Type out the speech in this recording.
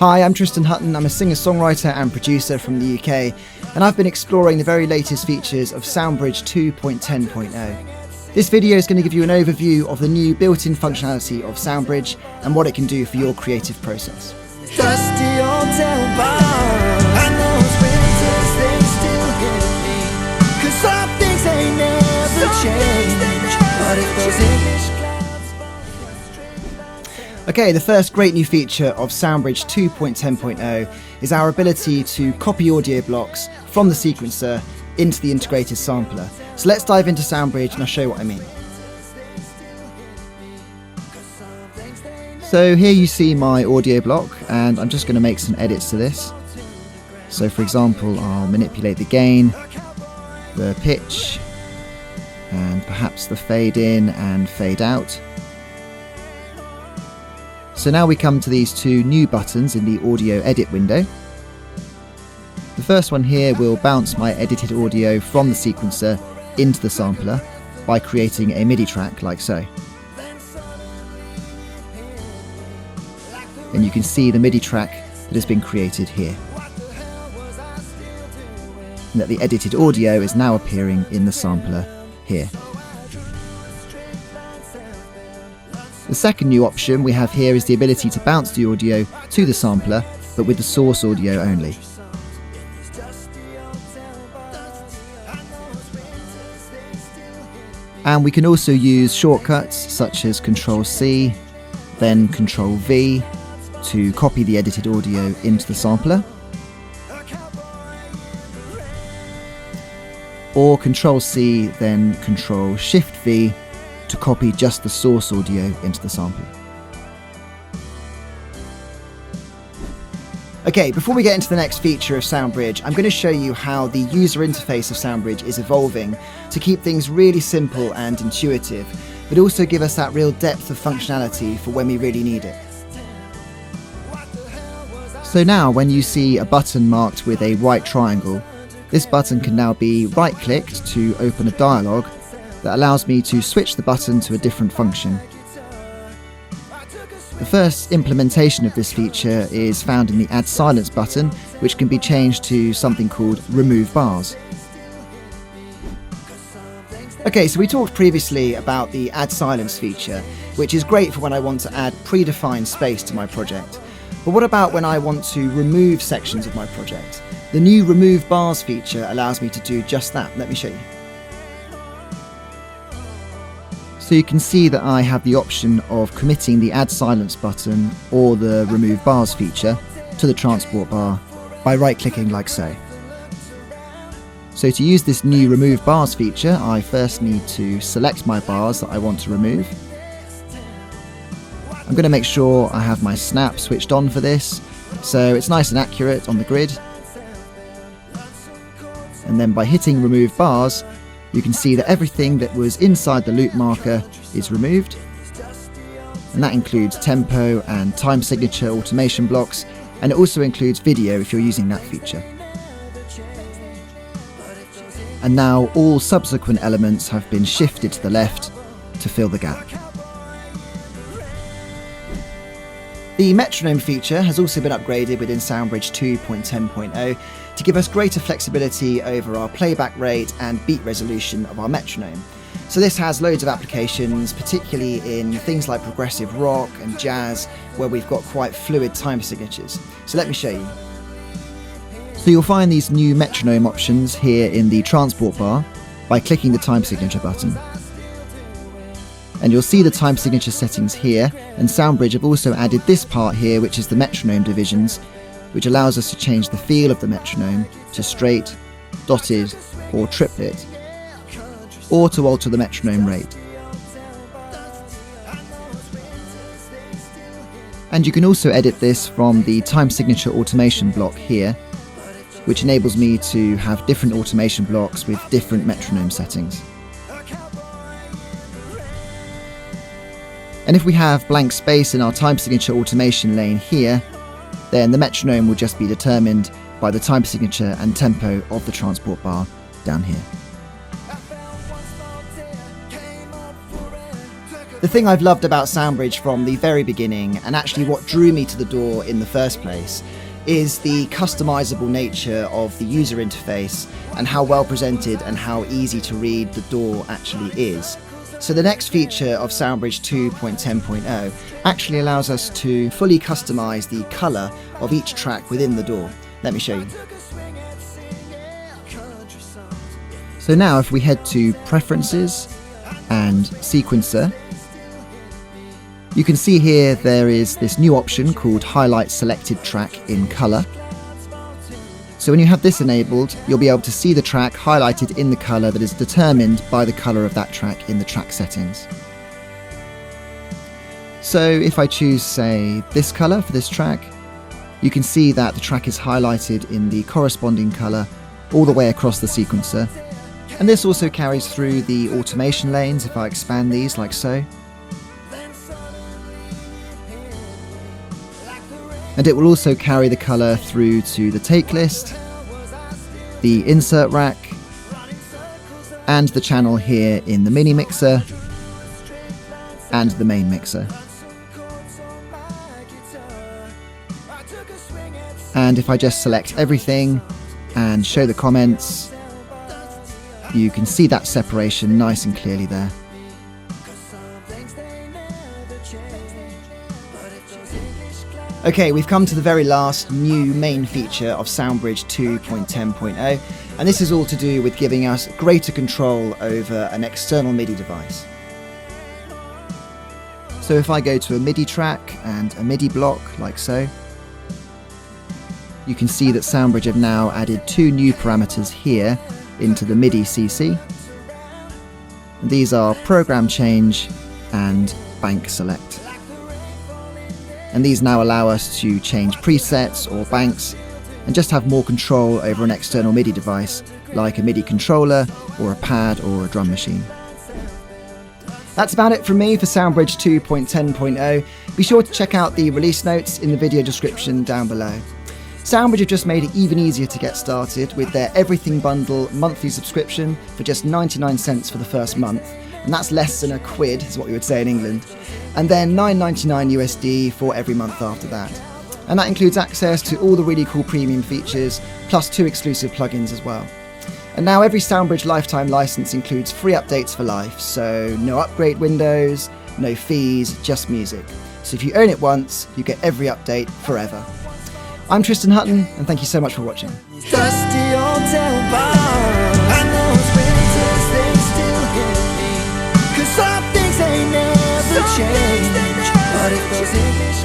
Hi, I'm Tristan Hutton. I'm a singer-songwriter and producer from the UK, and I've been exploring the very latest features of SoundBridge 2.10.0. This video is going to give you an overview of the new built-in functionality of SoundBridge and what it can do for your creative process. Dusty old town bar, and those winters, they still hit me. 'Cause some things ain't never change, but if those English clouds fall straight. Okay, the first great new feature of SoundBridge 2.10.0 is our ability to copy audio blocks from the sequencer into the integrated sampler. So let's dive into SoundBridge and I'll show you what I mean. So here you see my audio block, and I'm just going to make some edits to this. So for example, I'll manipulate the gain, the pitch, and perhaps the fade in and fade out. So now we come to these two new buttons in the audio edit window. The first one here will bounce my edited audio from the sequencer into the sampler by creating a MIDI track like so. And you can see the MIDI track that has been created here. And that the edited audio is now appearing in the sampler here. The second new option we have here is the ability to bounce the audio to the sampler, but with the source audio only. And we can also use shortcuts such as Ctrl-C, then Ctrl-V, to copy the edited audio into the sampler, or Ctrl-C then Ctrl-Shift-V to copy just the source audio into the sampler. Okay, before we get into the next feature of SoundBridge, I'm going to show you how the user interface of SoundBridge is evolving to keep things really simple and intuitive, but also give us that real depth of functionality for when we really need it. So now when you see a button marked with a right triangle, this button can now be right-clicked to open a dialog that allows me to switch the button to a different function. The first implementation of this feature is found in the Add Silence button, which can be changed to something called Remove Bars. Okay, so we talked previously about the Add Silence feature, which is great for when I want to add predefined space to my project. But what about when I want to remove sections of my project? The new Remove Bars feature allows me to do just that. Let me show you. So you can see that I have the option of committing the Add Silence button or the Remove Bars feature to the transport bar by right-clicking like so. So to use this new Remove Bars feature, I first need to select my bars that I want to remove. I'm going to make sure I have my snap switched on for this, so it's nice and accurate on the grid. And then by hitting Remove Bars, you can see that everything that was inside the loop marker is removed. And that includes tempo and time signature automation blocks, and it also includes video if you're using that feature. And now all subsequent elements have been shifted to the left to fill the gap. The metronome feature has also been upgraded within SoundBridge 2.10.0 to give us greater flexibility over our playback rate and beat resolution of our metronome. So this has loads of applications, particularly in things like progressive rock and jazz, where we've got quite fluid time signatures. So let me show you. So you'll find these new metronome options here in the transport bar by clicking the time signature button. And you'll see the time signature settings here, and SoundBridge have also added this part here, which is the metronome divisions, which allows us to change the feel of the metronome to straight, dotted, or triplet, or to alter the metronome rate. And you can also edit this from the time signature automation block here, which enables me to have different automation blocks with different metronome settings. And if we have blank space in our time signature automation lane here, then the metronome will just be determined by the time signature and tempo of the transport bar down here. The thing I've loved about SoundBridge from the very beginning, and actually what drew me to the DAW in the first place, is the customizable nature of the user interface and how well presented and how easy to read the DAW actually is. So the next feature of SoundBridge 2.10.0 actually allows us to fully customize the color of each track within the DAW. Let me show you. So now if we head to Preferences and Sequencer, you can see here there is this new option called Highlight Selected Track in Color. So when you have this enabled, you'll be able to see the track highlighted in the color that is determined by the color of that track in the track settings. So if I choose, say, this color for this track, you can see that the track is highlighted in the corresponding color all the way across the sequencer. And this also carries through the automation lanes if I expand these like so. And it will also carry the colour through to the take list, the insert rack, and the channel here in the mini mixer and the main mixer. And if I just select everything and show the comments, you can see that separation nice and clearly there. Okay, we've come to the very last new main feature of SoundBridge 2.10.0, and this is all to do with giving us greater control over an external MIDI device. So if I go to a MIDI track and a MIDI block, like so, you can see that SoundBridge have now added two new parameters here into the MIDI CC. These are Program Change and Bank Select. And these now allow us to change presets or banks and just have more control over an external MIDI device like a MIDI controller or a pad or a drum machine. That's about it from me for SoundBridge 2.10.0. Be sure to check out the release notes in the video description down below. SoundBridge have just made it even easier to get started with their Everything Bundle monthly subscription for just 99 cents for the first month. And that's less than a quid, is what we would say in England. And then $9.99 USD for every month after that. And that includes access to all the really cool premium features, plus 2 exclusive plugins as well. And now every SoundBridge lifetime license includes free updates for life, so no upgrade windows, no fees, just music. So if you own it once, you get every update forever. I'm Tristan Hutton, and thank you so much for watching. Dusty old town bar, and those winters, they still hit me. 'Cause some things ain't never change, but if those English